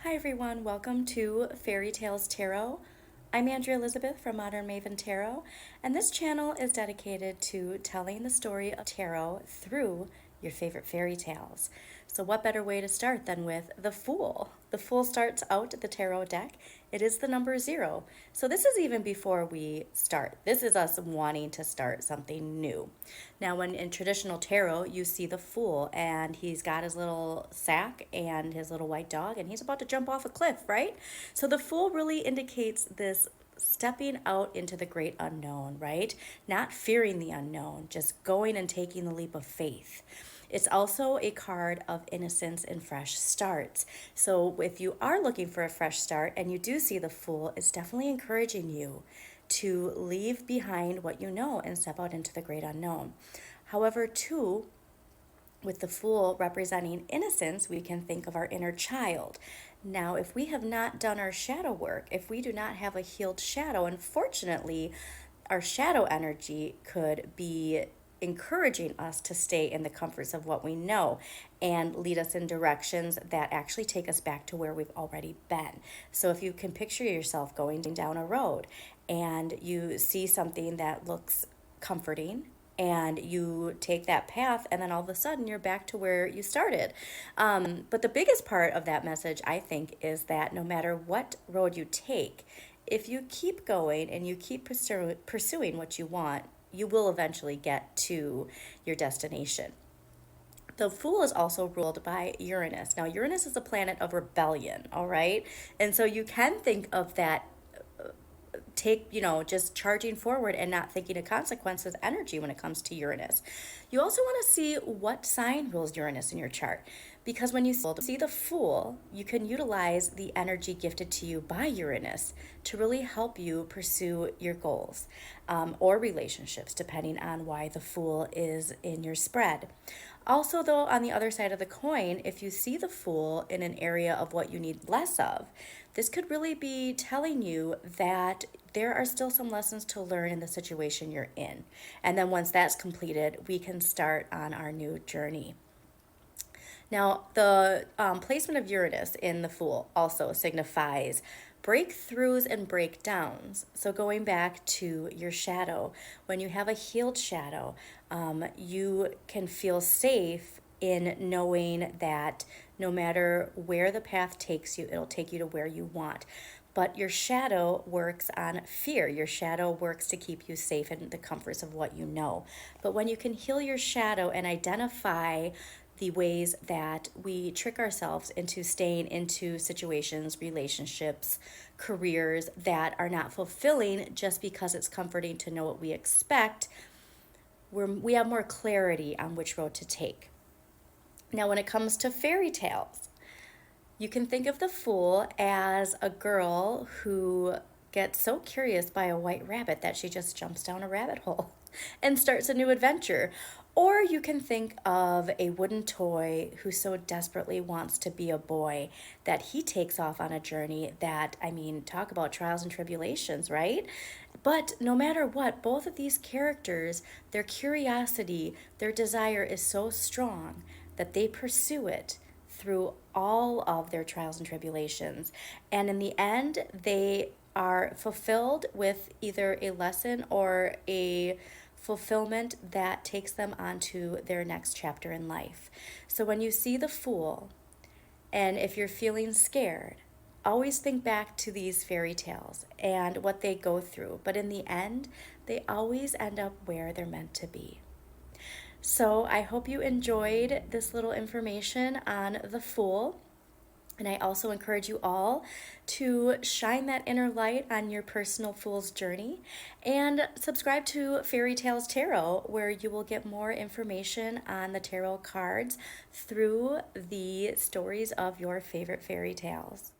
Hi everyone, welcome to Faerie Tales Tarot. I'm Andrea Elizabeth from Modern Maven Tarot, and this channel is dedicated to telling the story of tarot through your favorite fairy tales. So what better way to start than with the Fool? The Fool starts out the tarot deck. It is the number 0. So this is even before we start. This is us wanting to start something new. Now, when in traditional tarot, you see the Fool, and he's got his little sack and his little white dog, and he's about to jump off a cliff, right? So the Fool really indicates this stepping out into the great unknown, right? Not fearing the unknown, just going and taking the leap of faith. It's also a card of innocence and fresh starts. So if you are looking for a fresh start and you do see the Fool, it's definitely encouraging you to leave behind what you know and step out into the great unknown. However, too, with the Fool representing innocence, we can think of our inner child. Now, if we have not done our shadow work, if we do not have a healed shadow, unfortunately, our shadow energy could be encouraging us to stay in the comforts of what we know and lead us in directions that actually take us back to where we've already been. So if you can picture yourself going down a road and you see something that looks comforting, and you take that path, and then all of a sudden you're back to where you started. But the biggest part of that message, I think, is that no matter what road you take, if you keep going and you keep pursuing what you want, you will eventually get to your destination. The Fool is also ruled by Uranus. Now, Uranus is a planet of rebellion, all right? And so you can think of that just charging forward and not thinking of consequences energy when it comes to Uranus. You also want to see what sign rules Uranus in your chart, because when you see the Fool, you can utilize the energy gifted to you by Uranus to really help you pursue your goals or relationships, depending on why the Fool is in your spread. Also, though, on the other side of the coin, if you see the Fool in an area of what you need less of, this could really be telling you that there are still some lessons to learn in the situation you're in. And then once that's completed, we can start on our new journey. Now, the placement of Uranus in the Fool also signifies breakthroughs and breakdowns. So going back to your shadow, when you have a healed shadow, you can feel safe in knowing that no matter where the path takes you, it'll take you to where you want. But your shadow works on fear. Your shadow works to keep you safe in the comforts of what you know. But when you can heal your shadow and identify the ways that we trick ourselves into staying into situations, relationships, careers that are not fulfilling just because it's comforting to know what we expect, we have more clarity on which road to take. Now, when it comes to fairy tales, you can think of the Fool as a girl who gets so curious by a white rabbit that she just jumps down a rabbit hole and starts a new adventure. Or you can think of a wooden toy who so desperately wants to be a boy that he takes off on a journey that, talk about trials and tribulations, right? But no matter what, both of these characters, their curiosity, their desire is so strong that they pursue it through all of their trials and tribulations. And in the end, they are fulfilled with either a lesson or a fulfillment that takes them onto their next chapter in life. So when you see the Fool, and if you're feeling scared, always think back to these fairy tales and what they go through. But in the end, they always end up where they're meant to be. So I hope you enjoyed this little information on the Fool. And I also encourage you all to shine that inner light on your personal Fool's journey and subscribe to Faerie Tales Tarot, where you will get more information on the tarot cards through the stories of your favorite fairy tales.